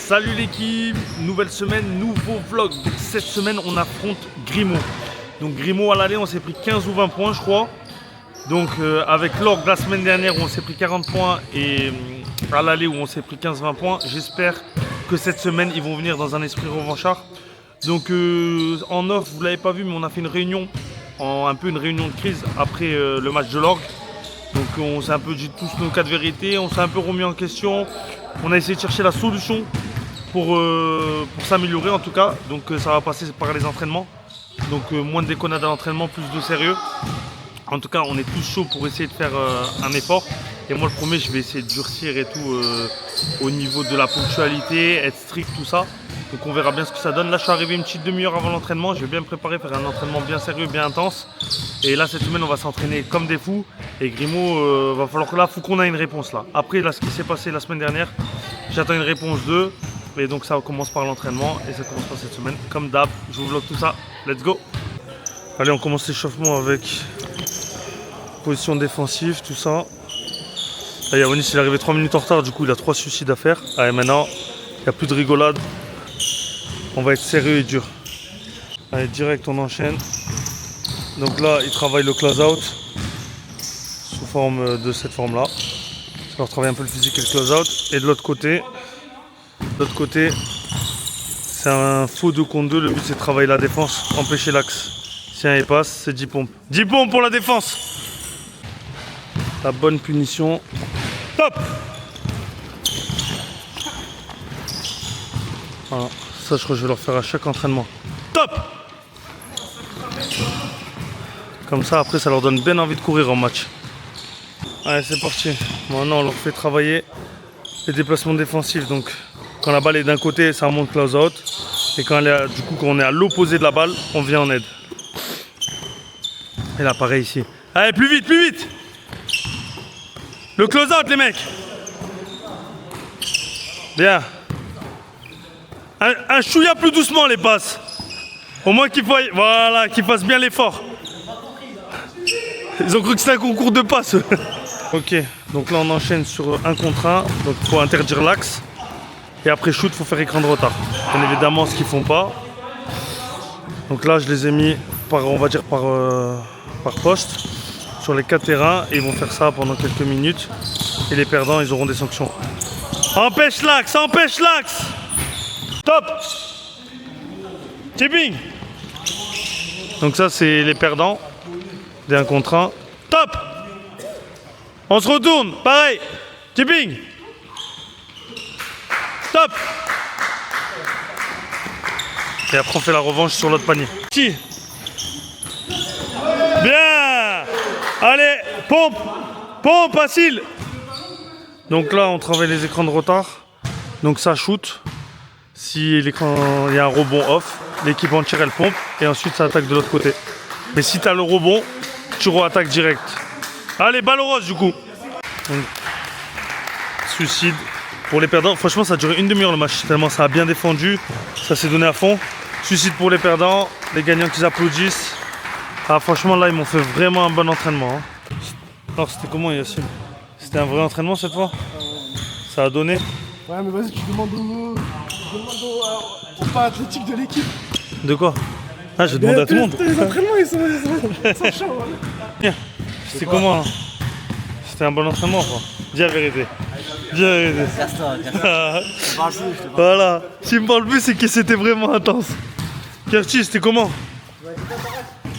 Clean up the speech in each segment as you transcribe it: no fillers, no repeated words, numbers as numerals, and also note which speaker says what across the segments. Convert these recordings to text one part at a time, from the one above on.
Speaker 1: Salut l'équipe, nouvelle semaine, nouveau vlog. Cette semaine on affronte Grimaud. Donc Grimaud à l'aller on s'est pris 15 ou 20 points je crois. Donc avec l'orgue la semaine dernière où on s'est pris 40 points et à l'aller où on s'est pris 15-20 points. J'espère que cette semaine ils vont venir dans un esprit revanchard. Donc en off vous l'avez pas vu mais on a fait une réunion, un peu une réunion de crise après le match de l'orgue. Donc on s'est un peu dit tous nos cas de vérité, on s'est un peu remis en question. On a essayé de chercher la solution pour s'améliorer en tout cas. Donc ça va passer par les entraînements. Donc moins de déconnades à l'entraînement, plus de sérieux. En tout cas on est tous chauds pour essayer de faire un effort. Et moi le premier je vais essayer de durcir et tout au niveau de la ponctualité, être strict, tout ça. Donc on verra bien ce que ça donne. Là je suis arrivé une petite demi-heure avant l'entraînement. Je vais bien me préparer, faire un entraînement bien sérieux, bien intense. Et là cette semaine on va s'entraîner comme des fous. Et Grimaud, va falloir que là, faut qu'on ait une réponse là. Après là ce qui s'est passé la semaine dernière, j'attends une réponse d'eux. Et donc ça commence par l'entraînement et ça commence par cette semaine. Comme d'hab, je vous vlog tout ça. Let's go. Allez on commence l'échauffement avec position défensive, tout ça. Là Yanis il est arrivé 3 minutes en retard, du coup il a 3 suicides à faire. Allez maintenant, il n'y a plus de rigolade. On va être sérieux et dur. Allez, direct, on enchaîne. Donc là, ils travaillent le close-out sous forme de cette forme-là. Ça leur travaille un peu le physique et le close-out. Et de l'autre côté, c'est un faux 2 contre 2. Le but, c'est de travailler la défense, empêcher l'axe. Si un passe, c'est 10 pompes. 10 pompes pour la défense. La bonne punition. Top. Voilà. Ça, je crois que je vais leur faire à chaque entraînement. Top! Comme ça, après, ça leur donne bien envie de courir en match. Allez, c'est parti. Maintenant, on leur fait travailler les déplacements défensifs. Donc, quand la balle est d'un côté, ça remonte close-out. Et quand on est à l'opposé de la balle, on vient en aide. Et là, pareil ici. Allez, plus vite, plus vite! Le close-out, les mecs! Bien. Un chouïa plus doucement les passes. Au moins qu'ils fassent bien l'effort. Ils ont cru que c'était un concours de passes. Ok, donc là on enchaîne sur 1 contre 1. Donc il faut interdire l'axe. Et après shoot, il faut faire écran de retard. Bien évidemment ce qu'ils font pas. Donc là je les ai mis par poste sur les 4 terrains. Et ils vont faire ça pendant quelques minutes. Et les perdants ils auront des sanctions. Empêche l'axe, empêche l'axe. Top! Tipping! Donc ça c'est les perdants. Des 1 contre 1. Top! On se retourne, pareil. Tipping! Top! Et après on fait la revanche sur l'autre panier. Bien! Allez, pompe! Pompe, facile! Donc là on travaille les écrans de retard. Donc ça shoot. Si il y a un rebond off, l'équipe entière elle pompe et ensuite ça attaque de l'autre côté. Mais si tu as le rebond, tu re-attaques direct. Allez, balle rose du coup. Donc, suicide pour les perdants. Franchement ça a duré une demi-heure le match, tellement ça a bien défendu. Ça s'est donné à fond. Suicide pour les perdants, les gagnants qui applaudissent. Ah franchement là ils m'ont fait vraiment un bon entraînement. Hein. Alors c'était comment Yassine? C'était un vrai entraînement cette fois? Ça a donné?
Speaker 2: Ouais mais vas-y tu demandes au pas athlétique de l'équipe.
Speaker 1: De quoi? Ah, je vais demander à tout le monde.
Speaker 2: Les entraînements, ils sont chauds.
Speaker 1: Bien. C'était comment? C'était un bon entraînement, quoi. Dis la vérité. Dis la vérité. Voilà. S'il me parle plus, c'est que c'était vraiment intense. Kerti, c'était comment?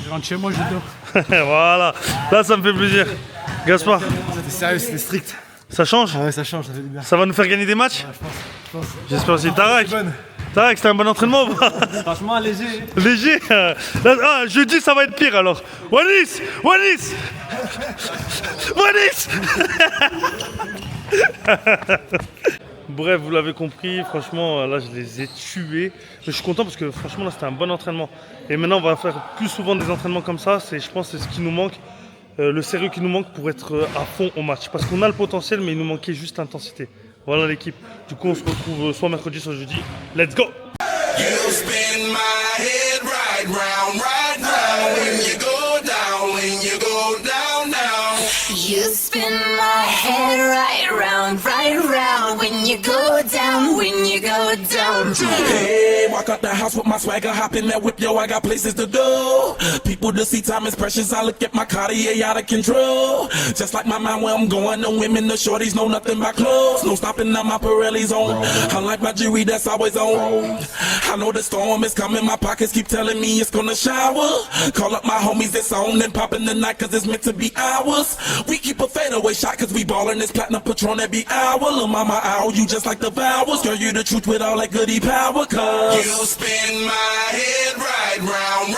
Speaker 2: Je rentre chez moi, je dors.
Speaker 1: Voilà. Là, ça me fait plaisir. Gaspard.
Speaker 2: C'était sérieux, c'était strict.
Speaker 1: Ça change?
Speaker 2: Ah ouais, ça change, ça fait du bien.
Speaker 1: Ça va nous faire gagner des matchs?
Speaker 2: Ouais, je pense.
Speaker 1: J'espère aussi. Tarek, c'était un bon entraînement ou pas?
Speaker 2: Franchement, léger.
Speaker 1: Léger. Ah, jeudi, ça va être pire alors. Wanis. Bref, vous l'avez compris, franchement, là, je les ai tués. Mais je suis content parce que franchement, là, c'était un bon entraînement. Et maintenant, on va faire plus souvent des entraînements comme ça. Je pense que c'est ce qui nous manque. Le sérieux qui nous manque pour être à fond au match. Parce qu'on a le potentiel, mais il nous manquait juste l'intensité. Voilà l'équipe. Du coup, on se retrouve soit mercredi, soit jeudi. Let's go! You spin my head right round, when you go down,
Speaker 3: You spin my head right round, when you go down, down. Hey, walk out the house with my swagger, hop in that whip, yo, I got places to go. People to see, time is precious, I look at my Cartier out of control. Just like my mind where I'm going, the women, the shorties know nothing but clothes. No stopping now, my Pirelli's on. Unlike my jewelry that's always on. I know the storm is coming, my pockets keep telling me it's gonna shower. Call up my homies, it's on and popping the night cause it's meant to be ours. We keep a fadeaway shot cause we ballin' this platinum Patron every hour. Lil' mama, ow, you just like the vowels. Girl, you the truth with all that goody power cause you spin my head right round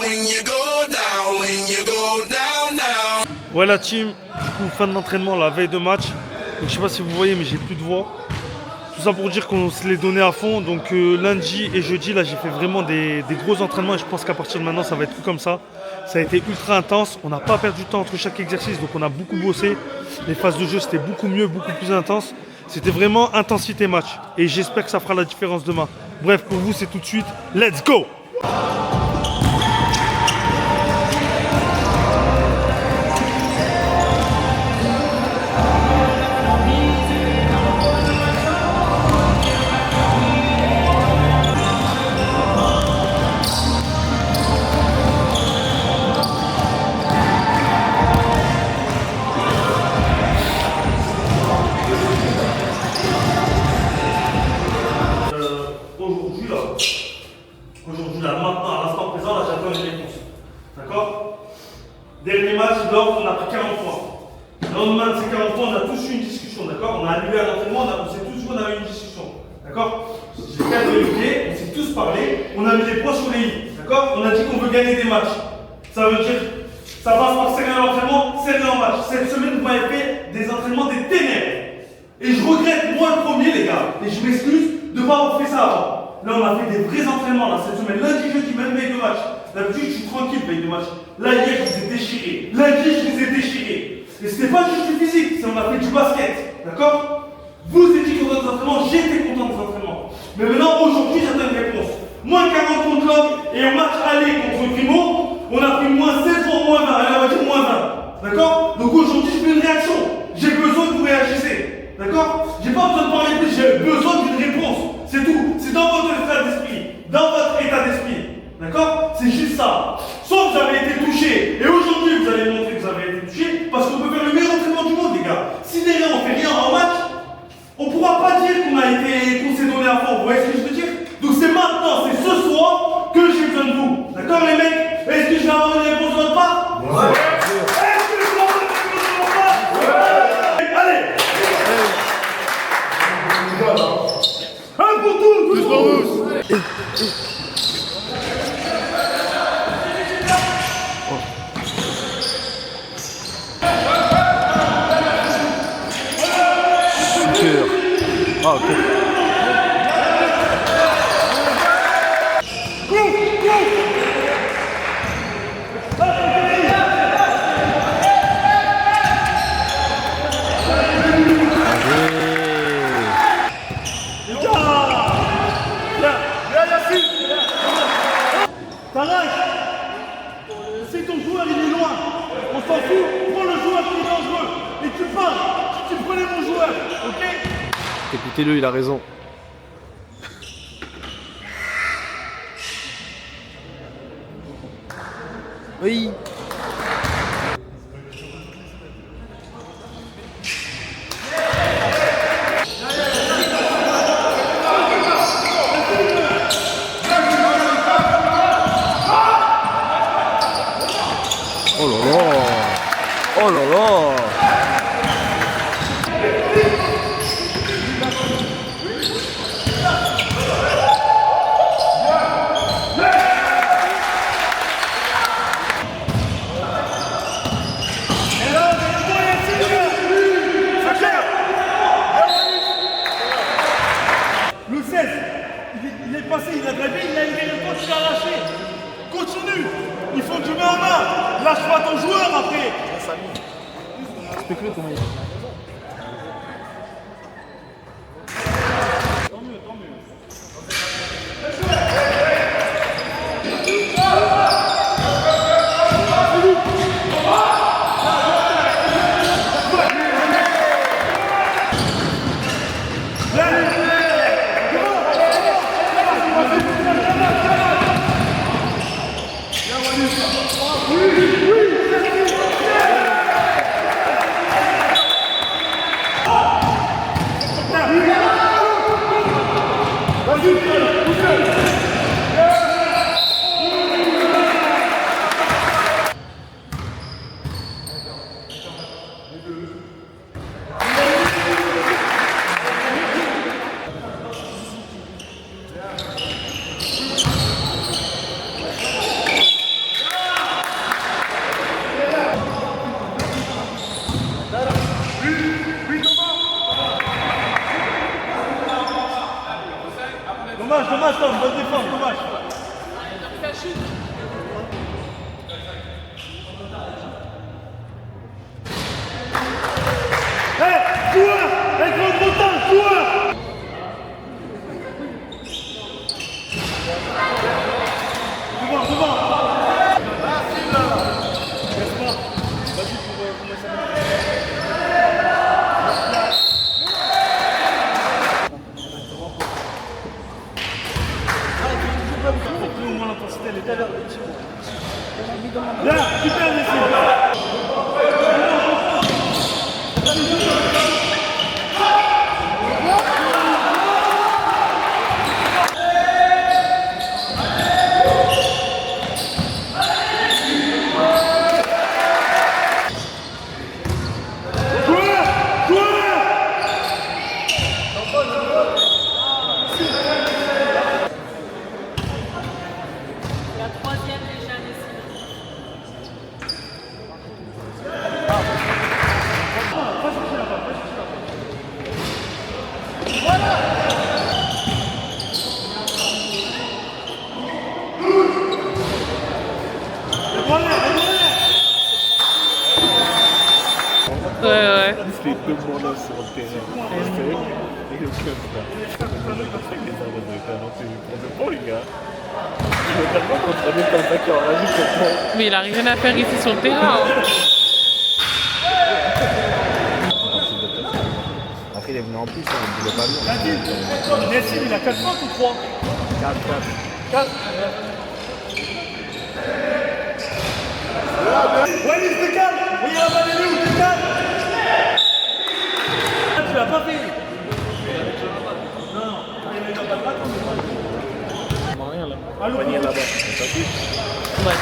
Speaker 3: when you go down, down.
Speaker 1: Ouais la team, du coup fin d'entraînement la veille de match. Donc, je sais pas si vous voyez mais j'ai plus de voix. Tout ça pour dire qu'on se l'est donné à fond. Donc lundi et jeudi là j'ai fait vraiment des gros entraînements et je pense qu'à partir de maintenant ça va être plus comme ça. Ça a été ultra intense, on n'a pas perdu de temps entre chaque exercice donc on a beaucoup bossé. Les phases de jeu c'était beaucoup mieux, beaucoup plus intense. C'était vraiment intensité match et j'espère que ça fera la différence demain. Bref pour vous c'est tout de suite, let's go! Aujourd'hui, là, maintenant, à l'instant présent, là, j'attends une réponse. D'accord? Dernier match, là, on a pris 40 points. Le lendemain de ces 40 points, on a tous eu une discussion. D'accord? On a annulé à l'entraînement, on s'est tous vu, on a eu une discussion. D'accord? J'ai fait Olivier, on s'est tous parlé, on a mis les points sur les i. D'accord? On a dit qu'on veut gagner des matchs. Ça veut dire, ça passe par serrer à l'entraînement, serrer en match. Cette semaine, vous m'avez fait des entraînements des ténèbres. Et je regrette, moi le premier, les gars, et je m'excuse de ne pas avoir fait ça avant. Là, on a fait des vrais entraînements là, cette semaine. Lundi, jeudi, même veille de match. D'habitude, je suis tranquille veille de match. Là, hier, je vous ai déchiré. Lundi, je vous ai déchiré. Et c'était pas juste du physique, c'est on a fait du basket. D'accord? Vous étiez contents des entraînements, j'étais content des entraînements. Mais maintenant, aujourd'hui, j'attends une réponse. Moins 40 contre Log et au match aller contre Grimaud, on a pris moins 16 pour moins 20. Allez, on va dire moins 20. D'accord? Donc aujourd'hui, je fais une réaction. J'ai besoin que vous réagissez. D'accord? J'ai pas besoin de parler plus, j'ai besoin d'une réponse. C'est tout. C'est dans votre état d'esprit. Dans votre état d'esprit. D'accord? C'est juste ça. Soit vous avez été touché, et aujourd'hui vous allez montrer que vous avez été touché, parce qu'on peut faire le meilleur entraînement du monde, les gars. Si derrière on fait rien en match, on ne pourra pas dire qu'on s'est donné à fond. Vous voyez ce que je veux dire? Donc c'est maintenant, c'est ce soir que j'ai besoin de vous. D'accord les mecs? Est-ce que je vais avoir une réponse de votre part? Ouais. Est-ce que je vais avoir une réponse de votre part? Ouais. Allez. Un pour tous, tous pour tous.
Speaker 2: Ah, ok.
Speaker 1: T'arrêtes. Si ton joueur il est loin, on s'en fout, prends le joueur qui est dangereux et tu parles, tu prenais mon joueur, ok?
Speaker 2: Écoutez-le, il a raison. Oui. Oh là là. Oh là là.
Speaker 1: Le 16, il est passé, il a drivé, il a élevé le pote, il a lâché. Continue, il faut que tu mets en main. Lâche pas ton joueur après.
Speaker 2: Explique-le comment il est.
Speaker 1: Tant mieux, tant mieux. Dommage, Tom, bonne défense, dommage. Joueur! Avec votre temps, joueur! Devant! Laisse pas. Vas-y pour commencer à au moins l'intensité, elle est tout à l'heure. Là, super, Messi!
Speaker 4: Ouais.
Speaker 2: Les deux monos sur le terrain. Et le club là. C'est bon les gars. Je vais tellement contrôler comme ça qui en rajoute comme
Speaker 4: Mais il a rien à faire ici sur le terrain.
Speaker 2: Après il est venu en plus, il ne voulait pas venir.
Speaker 1: Messi, il a 4 points ou 3? 4. Wallis, décale! Oui, il a pas les loups, décale! Tu l'as pas fait! Non, il a pas de bâton.
Speaker 2: Rien là.
Speaker 1: Allô,
Speaker 2: Panier là-bas.
Speaker 4: Ouais.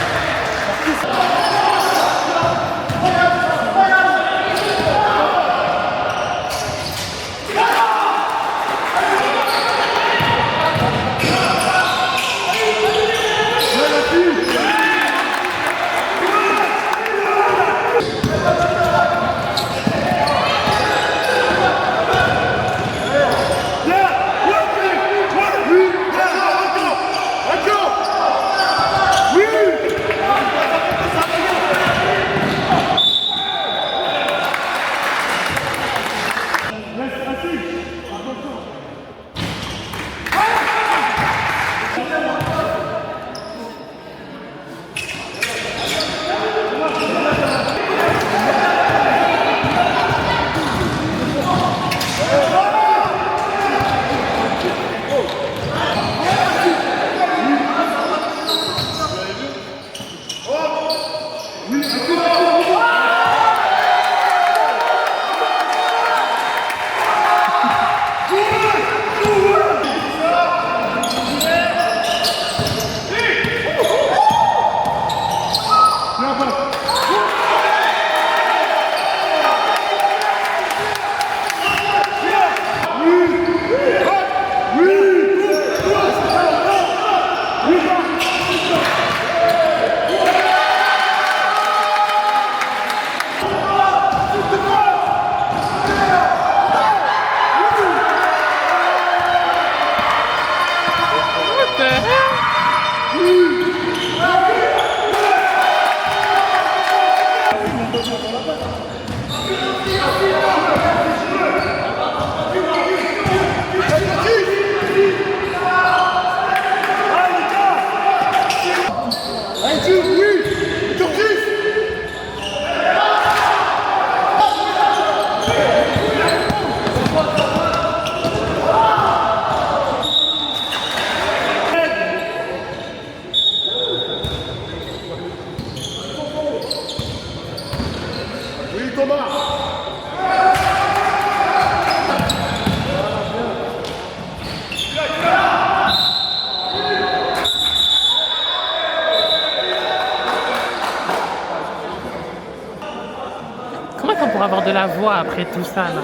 Speaker 4: Comment on pourra avoir de la voix après tout ça là?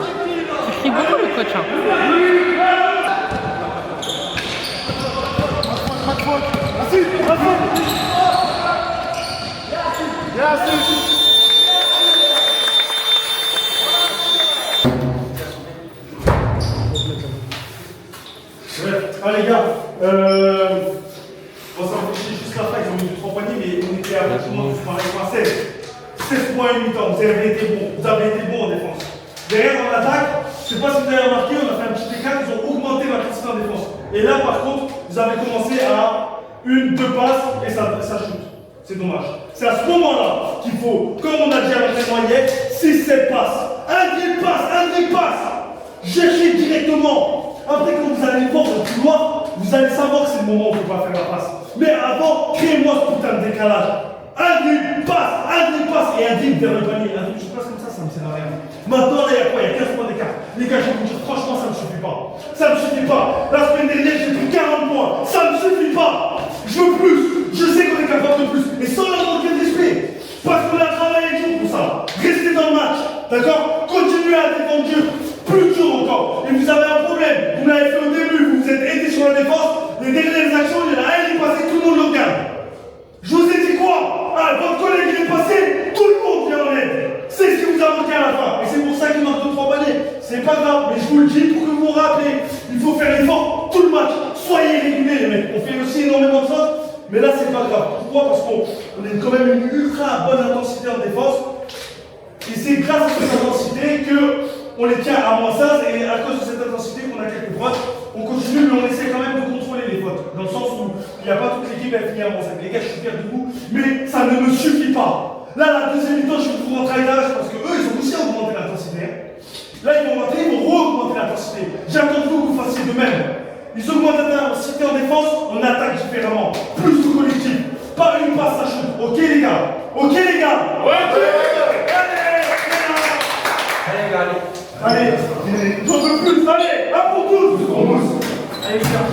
Speaker 4: Tu cries beaucoup le coach. Hein.
Speaker 1: chef. Ah les gars, bon, ça me fait juste la fin, ils ont mis du 3 poignées, mais on était à 20 points, on 16 points et 8 ans, vous avez été bons en défense. Derrière en attaque, je ne sais pas si vous avez remarqué, on a fait un petit écart, ils ont augmenté l'intensité en défense. Et là par contre, vous avez commencé à 1-2 passes et ça shoot. C'est dommage. C'est à ce moment-là qu'il faut, comme on a dit à l'entraînement hier, 6-7 passes. Un dribble passe. Cherchez directement. Après, quand vous allez voir le couloir, vous allez savoir que c'est le moment où on ne peut pas faire la passe. Mais avant, créez-moi ce putain de décalage. Un dribble passe et un dribble vers le panier. Un dribble, je passe comme ça me sert à rien. Maintenant, là, il y a quoi? Il y a 15 points d'écart. Les gars, je vais vous dire, franchement, ça ne me suffit pas. Ça ne me suffit pas. La semaine dernière, j'ai pris 40 points. Ça ne me suffit pas. Je veux plus. Je sais qu'on est capable de plus. Et sans leur manquer de respect. Parce qu'on a travaillé dur pour ça. Restez dans le match. D'accord? Continuez à défendre dur. Plus dur encore. Et vous avez un problème. Vous l'avez fait au début. Vous vous êtes aidé sur la défense. Les dernières actions, il y en a un, il est passé, tout le monde le regarde. Je vous ai dit quoi? Ah, votre collègue, il est passé. Tout le monde vient en aide. C'est ce qui vous a manqué à la fin. Et c'est pour ça qu'il manque 2-3 paniers. C'est pas grave. Mais je vous le dis pour que vous vous rappelez. Il faut faire l'effort tout le match. Soyez réguliers, les mecs. On fait aussi énormément de fautes. Mais là, c'est pas grave. Pourquoi? Parce qu'on est quand même une ultra bonne intensité en défense. Et c'est grâce à cette intensité qu'on les tient à -16. Et à cause de cette intensité qu'on a quelques fautes, on continue, mais on essaie quand même de contrôler les fautes. Dans le sens où il n'y a pas toute l'équipe à finir à -5. Les gars, je suis fier de vous. Mais ça ne me suffit pas. Là, la deuxième mi-temps, je vais vous rentrer à l'âge parce qu'eux, ils ont aussi augmenté l'intensité. Là, ils vont rentrer, ils vont re-augmenter l'intensité. J'attends de vous que vous fassiez de même. Ils augmentent l'intensité en défense, on attaque différemment. Plus de collectif. Pas une passe à shoot. Ok, les gars? Ok, les gars? Ouais, allez, j'en veux plus. Allez, un pour tous. Allez, les gars,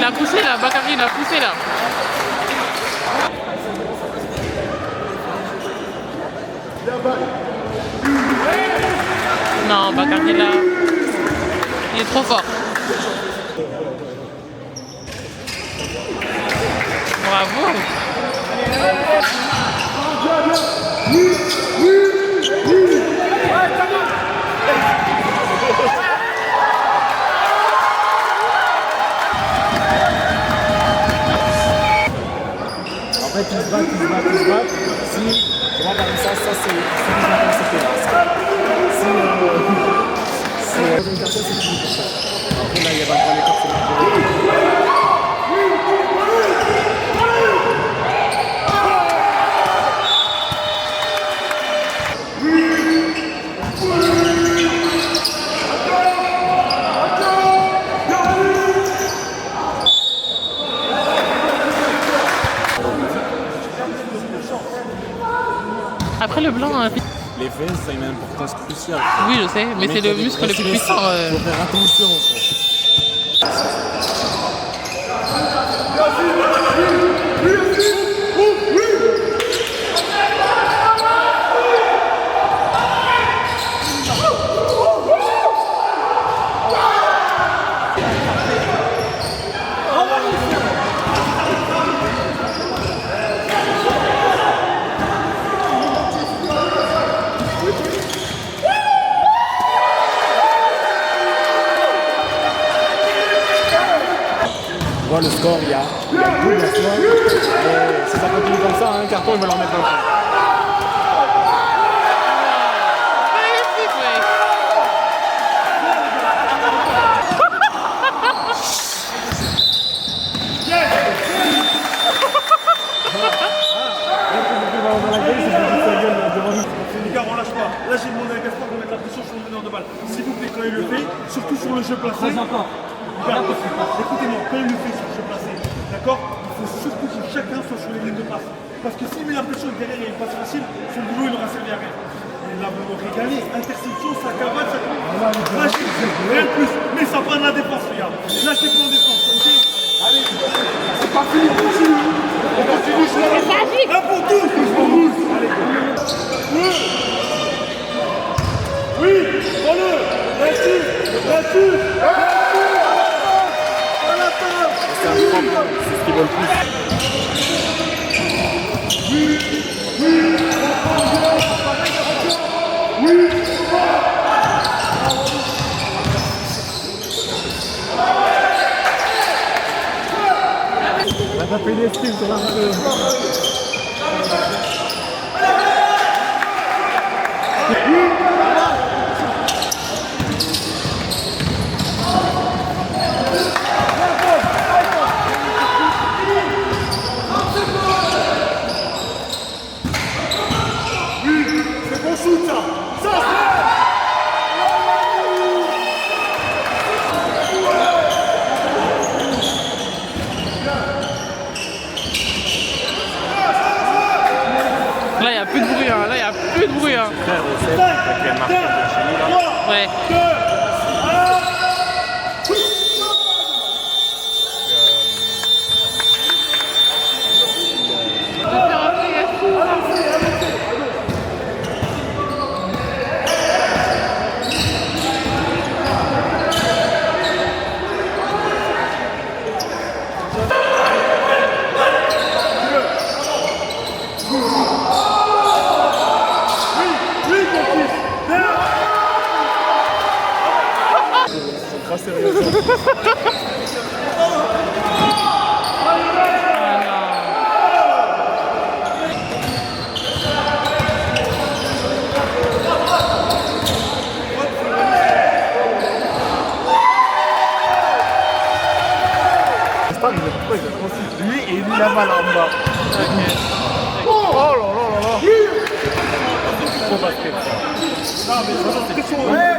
Speaker 4: Il a poussé là, Bakary, il a poussé là. Non, Bakary là, il est trop fort. Bravo.
Speaker 2: En fait, ils se battent. Si, tu vois, par exemple, ça c'est une personne, c'est fini pour ça. Après, là, il y a pas de droit l'écart, c'est
Speaker 4: Après le blanc,
Speaker 2: les fesses, ça a une importance cruciale.
Speaker 4: Oui, je sais, mais c'est le muscle le plus puissant.
Speaker 2: Faut faire attention. On voit le score, il y a tout maintenant. Et si ça continue comme ça, un carton, ils vont leur mettre un point.
Speaker 4: Magnifique, ouais.
Speaker 1: Les gars, on lâche pas. Là, j'ai demandé à Gaspard de mettre la pression sur le meneur de balle. S'il vous plaît, quand il le fait, surtout sur le jeu placé. Regarde, écoutez-moi, quand il le fait sur le jeu placé, d'accord, il faut surtout que chacun soit sur les lignes de passe. Parce que s'il met la pression derrière et il passe facile, son boulot il aura servi à rien. Et là, vous l'aurez gagné. Interception, ça cavale, ça cavale. Lâchez, rien de plus. Mais ça prend de la défense, les gars. Lâchez pas en défense, ok? Allez, c'est pas fini, on continue. On continue, je l'ai. Un pour tous, Allez. Oui, prends-le. Là-dessus.
Speaker 2: C'est un tremplin, c'est ce qu'ils veulent plus. On va taper des streams sur la radio.
Speaker 1: C'est bon shoot, ça.
Speaker 4: Là, il n'y a plus de bruit, hein. Là, il n'y a plus de bruit, hein.
Speaker 2: Frère, on sait, avec les marques de chez nous, là.
Speaker 4: Ouais.
Speaker 2: Pas sérieux. Lui et lui la balle en bas. Oh là là là là. C'est trop basket ça. Non mais vraiment c'est chaud.
Speaker 4: Ouais.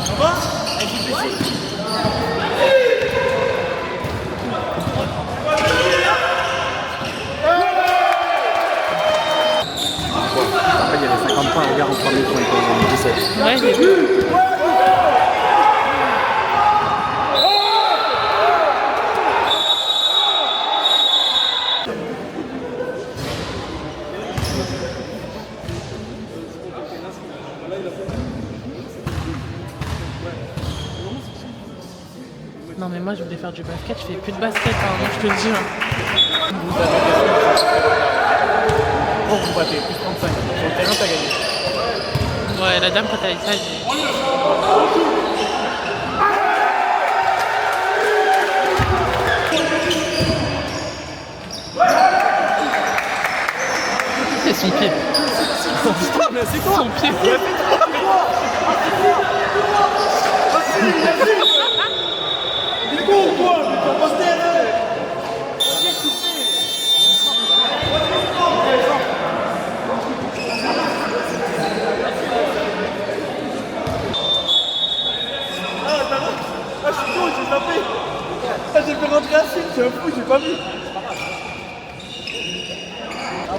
Speaker 1: Ça va?
Speaker 2: Après il y a les 50 points, regarde en premier point, ils sont en 17.
Speaker 4: Ouais, j'ai vu. Non mais moi je voulais faire du basket, je fais plus de basket, hein, moi je te le dis. Hein.
Speaker 2: Bon, vous battez, plus 35. Sur le terrain, t'as gagné.
Speaker 4: Ouais, la dame quand elle a dit ça, j'ai... C'est son pied.
Speaker 2: Putain, mais c'est toi.
Speaker 4: Son pied.
Speaker 1: Il est bon, toi, mais t'en passes derrière. Ah, je suis con, j'ai tapé.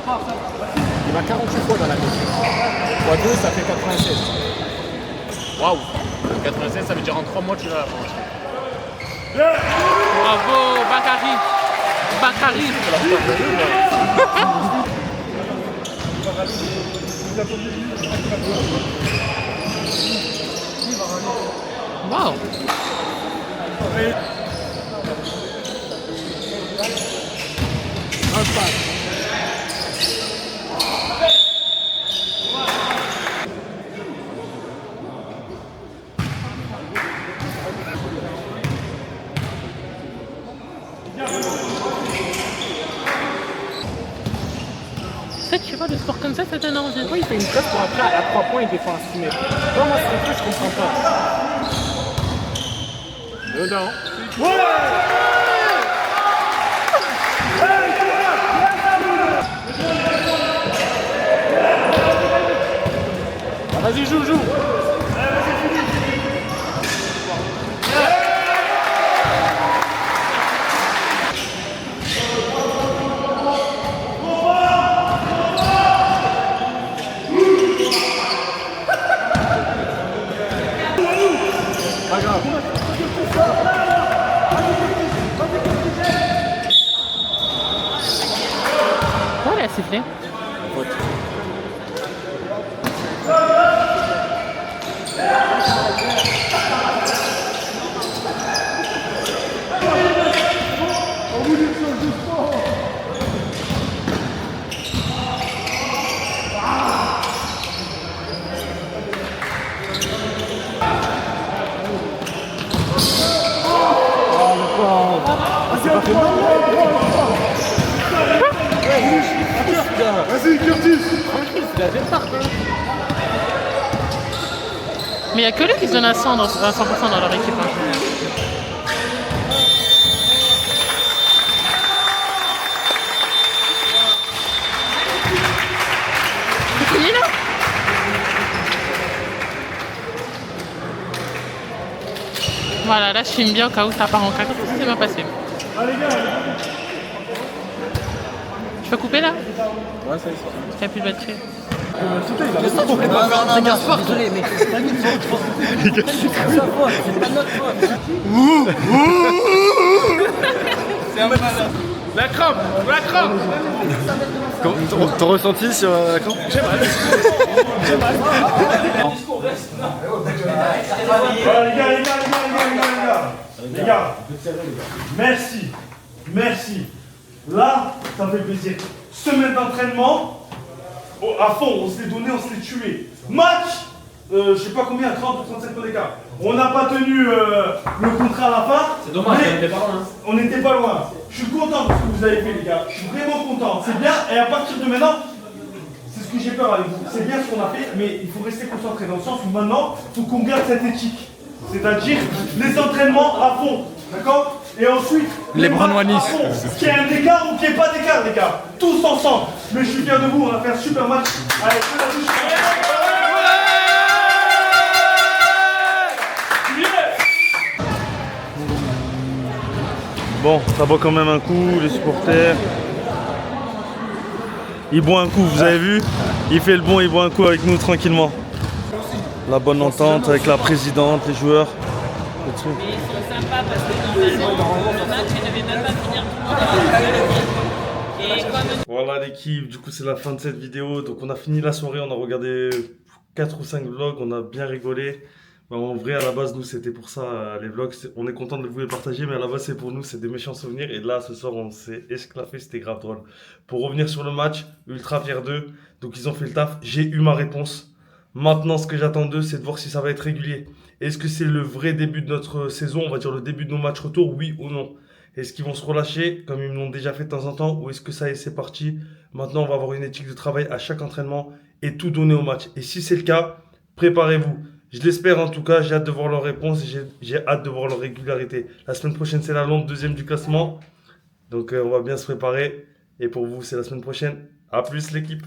Speaker 2: Il va 48 fois dans la course. Fois 2, ça fait 96. Waouh. 96, ça veut dire en 3 mois, tu l'as la France.
Speaker 4: Bravo, Bakary. Bakary. Wow. Ça, tu vois, le sport comme ça donne envie.
Speaker 2: Pourquoi il fait une presse pour après à 3 points il défend à 6 mètres? Moi c'est un truc je comprends pas. Dedans. Vas-y, joue. Pas grave.
Speaker 4: Ouais, là, c'est fait.
Speaker 2: Vas-y, Curtis.
Speaker 4: Mais il n'y a que lui qui se donne à 100% dans leur équipe. Hein. C'est fini là? Voilà, là je filme bien au cas où ça part en caca, ça s'est bien passé. Je peux couper là?
Speaker 2: Ouais, ça y est.
Speaker 4: Il n'y a plus de batterie.
Speaker 1: La crampe.
Speaker 5: Ton ressenti sur la crampe?
Speaker 1: Les gars, merci. Là, ça fait plaisir. Semaine d'entraînement, à fond, on se l'est donné, on se l'est tué. Match, je sais pas combien, 30 ou 35 points d'écart. On n'a pas tenu le contrat à la fin.
Speaker 5: C'est dommage, on était pas loin.
Speaker 1: On n'était pas loin. Je suis content de ce que vous avez fait, les gars. Je suis vraiment content. C'est bien, et à partir de maintenant, c'est ce que j'ai peur avec vous. C'est bien ce qu'on a fait, mais il faut rester concentré dans le sens où maintenant, il faut qu'on garde cette éthique. C'est-à-dire les entraînements à fond. D'accord? Et ensuite,
Speaker 5: Les Brownois Nice.
Speaker 1: Qu'il y ait un écart ou qu'il n'y ait pas d'écart, les gars. Tous ensemble. Mais je suis fier de vous, on a fait un super match. Allez, fais la touche. Bon, ça boit quand même un coup, les supporters. Il boit un coup, vous avez vu? Il fait le bon, il boit un coup avec nous tranquillement. La bonne entente avec la présidente, les joueurs.
Speaker 4: Mais ils sont sympas parce que normalement, le match, il ne devait même pas finir tout le monde. Et comme...
Speaker 1: Voilà l'équipe, du coup c'est la fin de cette vidéo. Donc on a fini la soirée, on a regardé 4 ou 5 vlogs, on a bien rigolé. Bah, en vrai à la base nous c'était pour ça les vlogs, on est content de vous les partager, mais à la base c'est pour nous, c'est des méchants souvenirs. Et là ce soir on s'est esclaffé, c'était grave drôle. Pour revenir sur le match, ultra fier d'eux, donc ils ont fait le taf, j'ai eu ma réponse. Maintenant ce que j'attends d'eux c'est de voir si ça va être régulier. Est-ce que c'est le vrai début de notre saison, on va dire le début de nos matchs retour, oui ou non? Est-ce qu'ils vont se relâcher comme ils l'ont déjà fait de temps en temps, ou est-ce que ça y est, c'est parti? Maintenant, on va avoir une éthique de travail à chaque entraînement et tout donner au match. Et si c'est le cas, préparez-vous. Je l'espère en tout cas, j'ai hâte de voir leurs réponses et j'ai hâte de voir leur régularité. La semaine prochaine, c'est la Londres, 2e du classement. Donc, on va bien se préparer. Et pour vous, c'est la semaine prochaine. À plus l'équipe!